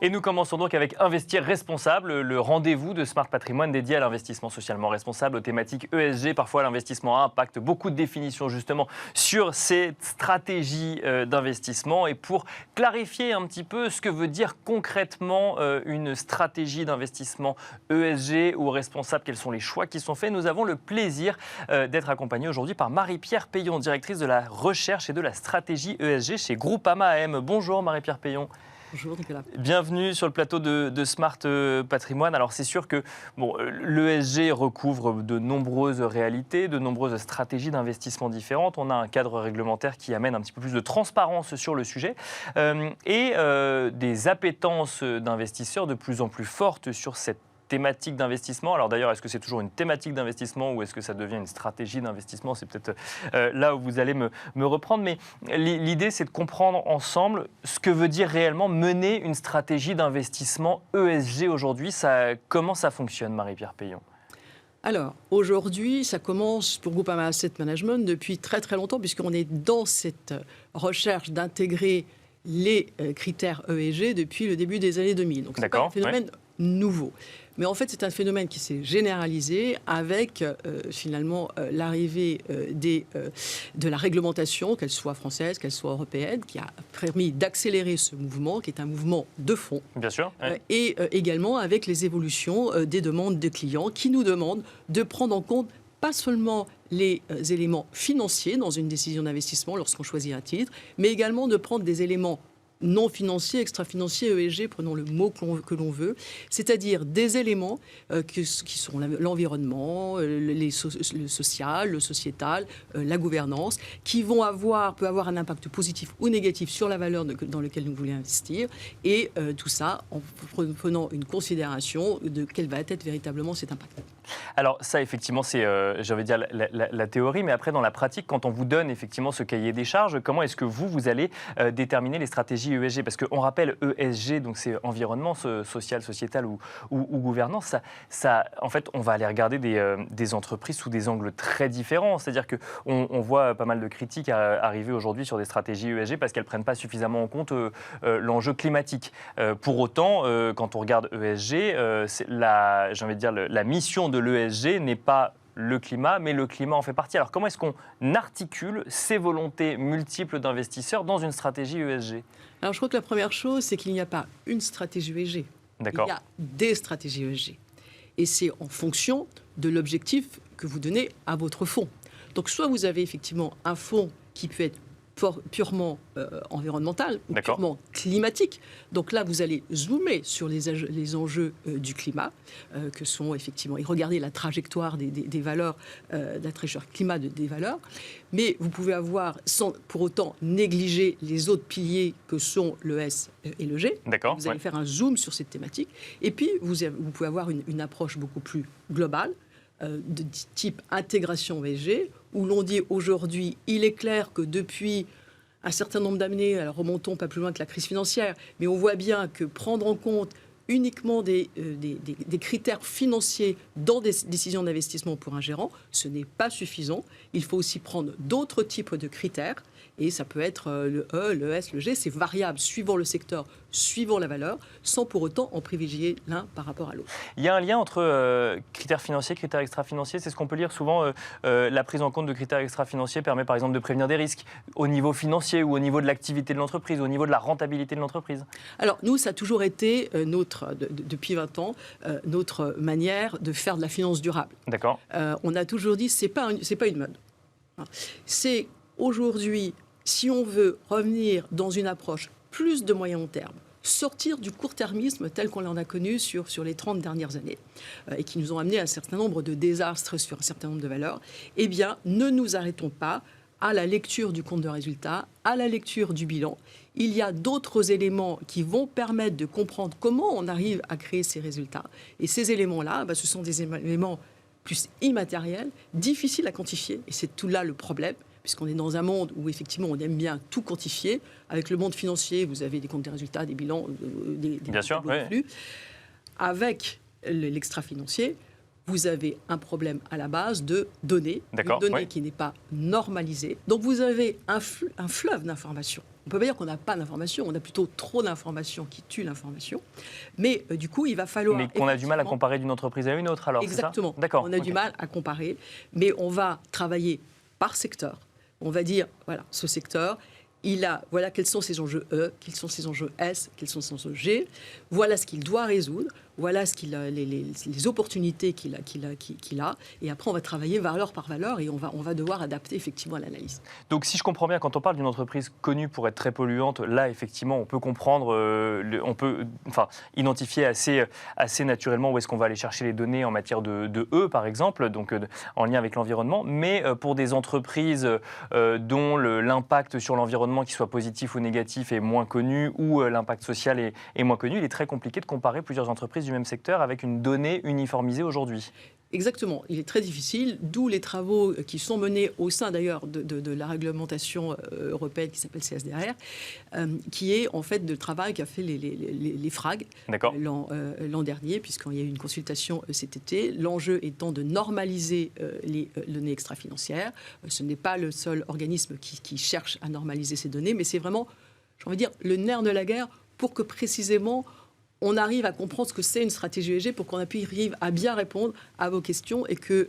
Et nous commençons donc avec Investir responsable, le rendez-vous de Smart Patrimoine dédié à l'investissement socialement responsable, aux thématiques ESG. Parfois, l'investissement à impact, beaucoup de définitions justement sur ces stratégies d'investissement. Et pour clarifier un petit peu ce que veut dire concrètement une stratégie d'investissement ESG ou responsable, quels sont les choix qui sont faits, nous avons le plaisir d'être accompagnés aujourd'hui par Marie-Pierre Payon, directrice de la recherche et de la stratégie ESG chez Groupama AM. Bonjour Marie-Pierre Payon. Bonjour Nicolas. Bienvenue sur le plateau de Smart Patrimoine. Alors c'est sûr que l'ESG recouvre de nombreuses réalités, de nombreuses stratégies d'investissement différentes. On a un cadre réglementaire qui amène un petit peu plus de transparence sur le sujet et des appétences d'investisseurs de plus en plus fortes sur cette thématique d'investissement. Alors d'ailleurs, est-ce que c'est toujours une thématique d'investissement ou est-ce que ça devient une stratégie d'investissement? C'est peut-être là où vous allez me reprendre. Mais l'idée, c'est de comprendre ensemble ce que veut dire réellement mener une stratégie d'investissement ESG aujourd'hui. Comment ça fonctionne, Marie-Pierre Payon? Alors, aujourd'hui, ça commence pour Groupama Asset Management depuis très très longtemps, puisqu'on est dans cette recherche d'intégrer les critères ESG depuis le début des années 2000. Donc, c'est pas un phénomène nouveau. Mais en fait, c'est un phénomène qui s'est généralisé avec finalement l'arrivée de la réglementation, qu'elle soit française, qu'elle soit européenne, qui a permis d'accélérer ce mouvement, qui est un mouvement de fond. Bien sûr. Ouais. Et également avec les évolutions des demandes de clients qui nous demandent de prendre en compte pas seulement les éléments financiers dans une décision d'investissement lorsqu'on choisit un titre, mais également de prendre des éléments non financiers, extra-financiers, ESG, prenons le mot que l'on veut, c'est-à-dire des éléments qui sont l'environnement, le social, le sociétal, la gouvernance, qui peut avoir un impact positif ou négatif sur la valeur dans laquelle nous voulons investir, et tout ça en prenant une considération de quel va être véritablement cet impact. Alors ça, effectivement, c'est, j'allais dire, la théorie, mais après, dans la pratique, quand on vous donne effectivement ce cahier des charges, comment est-ce que vous allez déterminer les stratégies ESG? Parce qu'on rappelle ESG, donc c'est environnement, social, sociétal ou gouvernance. En fait, on va aller regarder des entreprises sous des angles très différents. C'est-à-dire qu'on voit pas mal de critiques arriver aujourd'hui sur des stratégies ESG parce qu'elles ne prennent pas suffisamment en compte l'enjeu climatique. Pour autant, quand on regarde ESG, j'ai envie de dire, la mission de l'ESG n'est pas le climat, mais le climat en fait partie. Alors comment est-ce qu'on articule ces volontés multiples d'investisseurs dans une stratégie ESG? Alors je crois que la première chose, c'est qu'il n'y a pas une stratégie ESG. D'accord. Il y a des stratégies ESG. Et c'est en fonction de l'objectif que vous donnez à votre fonds. Donc soit vous avez effectivement un fonds qui peut être purement environnemental ou purement climatique. Donc là, vous allez zoomer sur les enjeux du climat, que sont effectivement, et regarder la trajectoire des valeurs, la trajectoire climat des valeurs. Mais vous pouvez avoir, sans pour autant négliger les autres piliers que sont le S et le G. D'accord. Vous allez faire un zoom sur cette thématique. Et puis, vous pouvez avoir une approche beaucoup plus globale, de type intégration ESG, où l'on dit aujourd'hui, il est clair que depuis un certain nombre d'années, alors remontons pas plus loin que la crise financière, mais on voit bien que prendre en compte uniquement des critères financiers dans des décisions d'investissement pour un gérant, ce n'est pas suffisant. Il faut aussi prendre d'autres types de critères. Et ça peut être le E, le S, le G, c'est variable suivant le secteur, suivant la valeur, sans pour autant en privilégier l'un par rapport à l'autre. Il y a un lien entre critères financiers, critères extra-financiers. C'est ce qu'on peut lire souvent. La prise en compte de critères extra-financiers permet par exemple de prévenir des risques au niveau financier ou au niveau de l'activité de l'entreprise, au niveau de la rentabilité de l'entreprise. Alors nous, ça a toujours été depuis 20 ans, notre manière de faire de la finance durable. D'accord. On a toujours dit, c'est pas une mode. C'est aujourd'hui, si on veut revenir dans une approche plus de moyen long terme, sortir du court-termisme tel qu'on en a connu sur les 30 dernières années et qui nous ont amené à un certain nombre de désastres sur un certain nombre de valeurs, eh bien, ne nous arrêtons pas à la lecture du compte de résultat, à la lecture du bilan. Il y a d'autres éléments qui vont permettre de comprendre comment on arrive à créer ces résultats. Et ces éléments-là, ce sont des éléments plus immatériels, difficiles à quantifier. Et c'est tout là le problème, puisqu'on est dans un monde où effectivement on aime bien tout quantifier. Avec le monde financier, vous avez des comptes des résultats, des bilans, des Bien sûr, flux. Avec l'extra-financier, vous avez un problème à la base de données, une donnée qui n'est pas normalisée. Donc vous avez un fleuve d'informations. On ne peut pas dire qu'on n'a pas d'informations, on a plutôt trop d'informations qui tuent l'information. Mais du coup, il va falloir... Mais qu'on a du mal à comparer d'une entreprise à une autre, alors, exactement. C'est ça? D'accord. On a du mal à comparer, mais on va travailler par secteur. On va dire, voilà, ce secteur... voilà quels sont ses enjeux E, quels sont ses enjeux S, quels sont ses enjeux G. Voilà ce qu'il doit résoudre. Voilà les opportunités qu'il a. Et après, on va travailler valeur par valeur et on va devoir adapter effectivement à l'analyse. Donc, si je comprends bien, quand on parle d'une entreprise connue pour être très polluante, là, effectivement, on peut comprendre, on peut identifier assez naturellement où est-ce qu'on va aller chercher les données en matière de E, par exemple, donc en lien avec l'environnement. Mais pour des entreprises dont l'impact sur l'environnement, qu'il soit positif ou négatif, est moins connu, ou l'impact social est moins connu, il est très compliqué de comparer plusieurs entreprises du même secteur avec une donnée uniformisée aujourd'hui. Exactement, il est très difficile, d'où les travaux qui sont menés au sein d'ailleurs de la réglementation européenne qui s'appelle CSDR, qui est en fait le travail qu'a fait les FRAG l'an dernier, puisqu'il y a eu une consultation cet été. L'enjeu étant de normaliser les données extra-financières. Ce n'est pas le seul organisme qui cherche à normaliser ces données, mais c'est vraiment, j'ai envie de dire, le nerf de la guerre pour que précisément on arrive à comprendre ce que c'est une stratégie ESG pour qu'on arrive à bien répondre à vos questions et que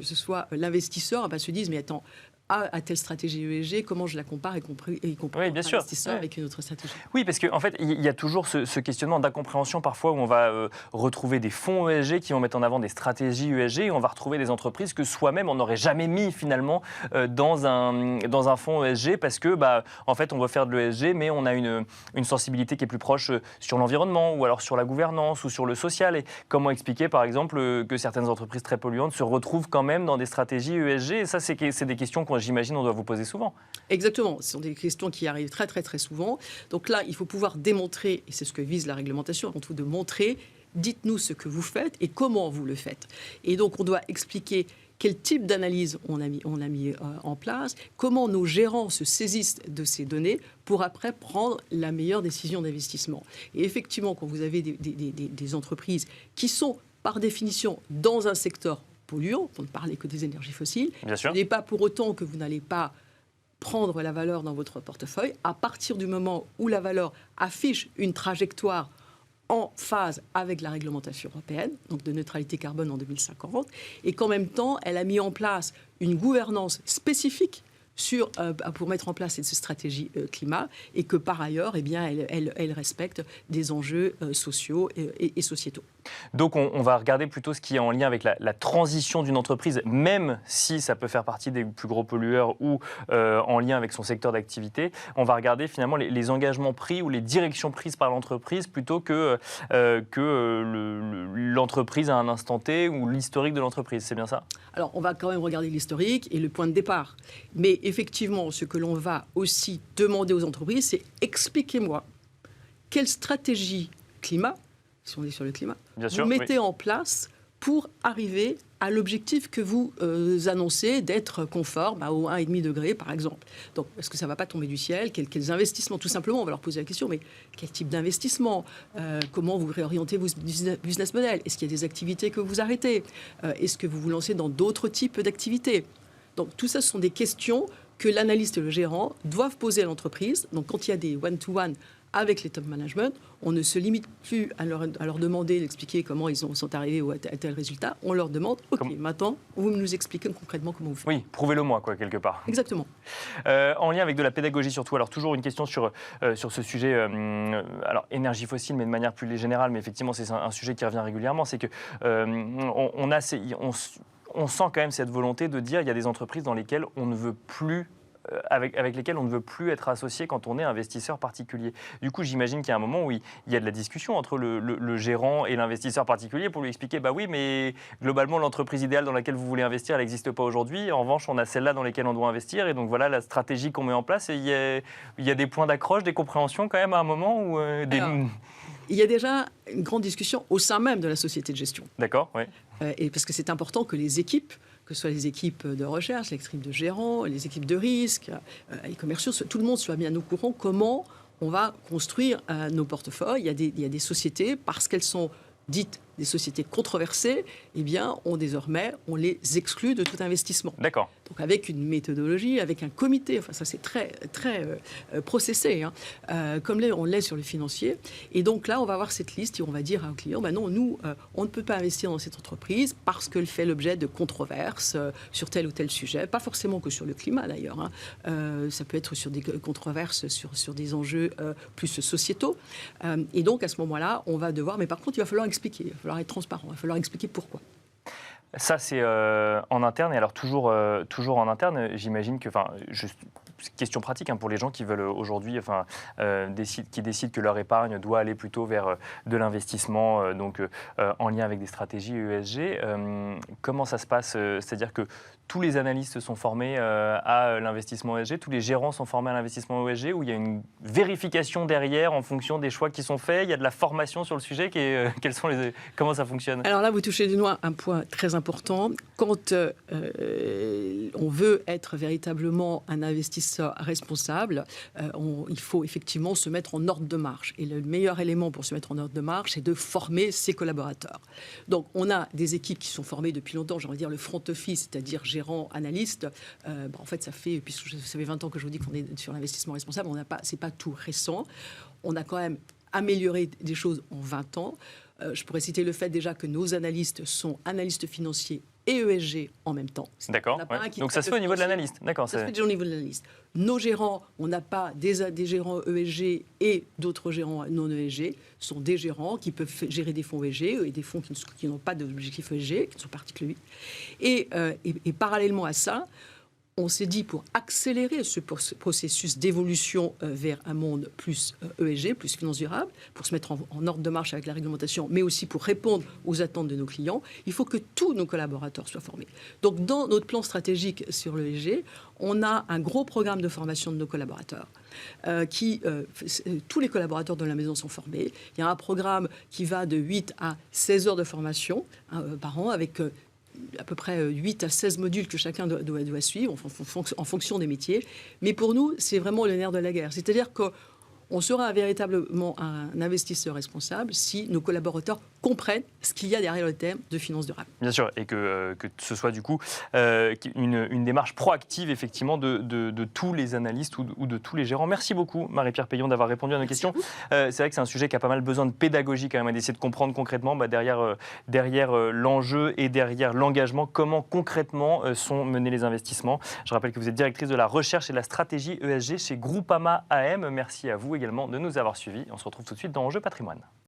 ce soit l'investisseur se dise mais attends, à telle stratégie ESG, comment je la compare et compris oui, bien sûr. Investisseur avec une autre stratégie. Oui, parce qu'en fait, il y a toujours ce questionnement d'incompréhension parfois où on va retrouver des fonds ESG qui vont mettre en avant des stratégies ESG et on va retrouver des entreprises que soi-même on n'aurait jamais mis finalement dans un fonds ESG parce que en fait on veut faire de l'ESG mais on a une sensibilité qui est plus proche sur l'environnement ou alors sur la gouvernance ou sur le social. Et comment expliquer par exemple que certaines entreprises très polluantes se retrouvent quand même dans des stratégies ESG? Et ça, c'est des questions j'imagine on doit vous poser souvent. Exactement, ce sont des questions qui arrivent très très très souvent. Donc là, il faut pouvoir démontrer, et c'est ce que vise la réglementation, avant tout de montrer, dites-nous ce que vous faites et comment vous le faites. Et donc on doit expliquer quel type d'analyse on a mis en place, comment nos gérants se saisissent de ces données pour après prendre la meilleure décision d'investissement. Et effectivement, quand vous avez des entreprises qui sont par définition dans un secteur polluants, pour ne parler que des énergies fossiles. Ce n'est pas pour autant que vous n'allez pas prendre la valeur dans votre portefeuille. À partir du moment où la valeur affiche une trajectoire en phase avec la réglementation européenne, donc de neutralité carbone en 2050, et qu'en même temps, elle a mis en place une gouvernance spécifique pour mettre en place cette stratégie climat et que par ailleurs, elle respecte des enjeux sociaux et sociétaux. Donc on va regarder plutôt ce qui est en lien avec la transition d'une entreprise, même si ça peut faire partie des plus gros pollueurs ou en lien avec son secteur d'activité. On va regarder finalement les engagements pris ou les directions prises par l'entreprise plutôt que l'entreprise à un instant T ou l'historique de l'entreprise. C'est bien ça? Alors on va quand même regarder l'historique et le point de départ. Mais effectivement, ce que l'on va aussi demander aux entreprises, c'est expliquez-moi quelle stratégie climat, si on est sur le climat, vous mettez en place pour arriver à l'objectif que vous annoncez d'être conforme au 1,5 degré, par exemple. Donc, est-ce que ça ne va pas tomber du ciel? Quels investissements? Tout simplement, on va leur poser la question, mais quel type d'investissement? Comment vous réorientez vos business models? Est-ce qu'il y a des activités que vous arrêtez? Est-ce que vous vous lancez dans d'autres types d'activités? Donc, tout ça, ce sont des questions que l'analyste et le gérant doivent poser à l'entreprise. Donc, quand il y a des one-to-one avec les top management, on ne se limite plus à leur demander d'expliquer comment ils sont arrivés à tel résultat. On leur demande, OK, maintenant, vous nous expliquez concrètement comment vous faites. Oui, prouvez-le moi, quelque part. Exactement. En lien avec de la pédagogie surtout, alors toujours une question sur ce sujet, alors énergie fossile, mais de manière plus générale, mais effectivement, c'est un sujet qui revient régulièrement, c'est que on sent quand même cette volonté de dire il y a des entreprises dans lesquelles on ne veut plus avec lesquels on ne veut plus être associé quand on est investisseur particulier. Du coup, j'imagine qu'il y a un moment où il y a de la discussion entre le gérant et l'investisseur particulier pour lui expliquer, oui, mais globalement, l'entreprise idéale dans laquelle vous voulez investir, elle n'existe pas aujourd'hui. En revanche, on a celle-là dans lesquelles on doit investir. Et donc, voilà la stratégie qu'on met en place. Et il y a des points d'accroche, des compréhensions quand même à un moment où... Il y a déjà une grande discussion au sein même de la société de gestion. D'accord, oui. Et parce que c'est important que les équipes, que ce soit les équipes de recherche, les équipes de gérants, les équipes de risque, les commerciaux, tout le monde soit bien au courant comment on va construire nos portefeuilles. Il y a des sociétés, parce qu'elles sont dites des sociétés controversées, eh bien, on les exclut de tout investissement. D'accord. Donc avec une méthodologie, avec un comité, enfin ça c'est très processé, hein, comme on l'est sur le financier. Et donc là, on va avoir cette liste et on va dire à un client, non, nous, on ne peut pas investir dans cette entreprise parce qu'elle fait l'objet de controverses sur tel ou tel sujet, pas forcément que sur le climat d'ailleurs, hein. Ça peut être sur des controverses, sur des enjeux plus sociétaux. Et donc à ce moment-là, on va devoir, mais par contre, il va falloir expliquer, il va falloir être transparent, il va falloir expliquer pourquoi. Ça, c'est en interne. Et alors, toujours en interne, j'imagine que... Question pratique hein, pour les gens qui veulent aujourd'hui, qui décident que leur épargne doit aller plutôt vers de l'investissement, en lien avec des stratégies ESG. Comment ça se passe? C'est-à-dire que tous les analystes sont formés à l'investissement ESG, tous les gérants sont formés à l'investissement ESG, où il y a une vérification derrière en fonction des choix qui sont faits, il y a de la formation sur le sujet. Comment ça fonctionne? Alors là, vous touchez du doigt un point très important. Quand on veut être véritablement un investisseur responsable, il faut effectivement se mettre en ordre de marche. Et le meilleur élément pour se mettre en ordre de marche, c'est de former ses collaborateurs. Donc, on a des équipes qui sont formées depuis longtemps, j'ai envie de dire le front office, c'est-à-dire gérant, analyste. En fait, ça fait 20 ans que je vous dis qu'on est sur l'investissement responsable. C'est pas tout récent. On a quand même amélioré des choses en 20 ans. Je pourrais citer le fait déjà que nos analystes sont analystes financiers et ESG en même temps. D'accord. Ouais. Donc ça se fait au niveau de l'analyste. D'accord. Ça se fait déjà au niveau de l'analyste. Nos gérants, on n'a pas des gérants ESG et d'autres gérants non ESG. Ce sont des gérants qui peuvent gérer des fonds ESG et des fonds qui n'ont pas d'objectif ESG, qui sont article 8. Et parallèlement à ça, on s'est dit, pour accélérer ce processus d'évolution vers un monde plus ESG, plus finance durable, pour se mettre en ordre de marche avec la réglementation, mais aussi pour répondre aux attentes de nos clients, il faut que tous nos collaborateurs soient formés. Donc, dans notre plan stratégique sur l'ESG, on a un gros programme de formation de nos collaborateurs. Tous les collaborateurs de la maison sont formés. Il y a un programme qui va de 8 à 16 heures de formation par an, avec à peu près 8 à 16 modules que chacun doit suivre en fonction des métiers. Mais pour nous, c'est vraiment le nerf de la guerre. C'est-à-dire qu'on sera véritablement un investisseur responsable si nos collaborateurs comprennent ce qu'il y a derrière le terme de finance durable. Bien sûr, et que ce soit du coup une démarche proactive effectivement de tous les analystes ou de tous les gérants. Merci beaucoup Marie-Pierre Payon d'avoir répondu à nos questions. C'est vrai que c'est un sujet qui a pas mal besoin de pédagogie quand même, et d'essayer de comprendre concrètement derrière l'enjeu et derrière l'engagement, comment concrètement sont menés les investissements. Je rappelle que vous êtes directrice de la recherche et de la stratégie ESG chez Groupama AM. Merci à vous également de nous avoir suivis. On se retrouve tout de suite dans Enjeu Patrimoine.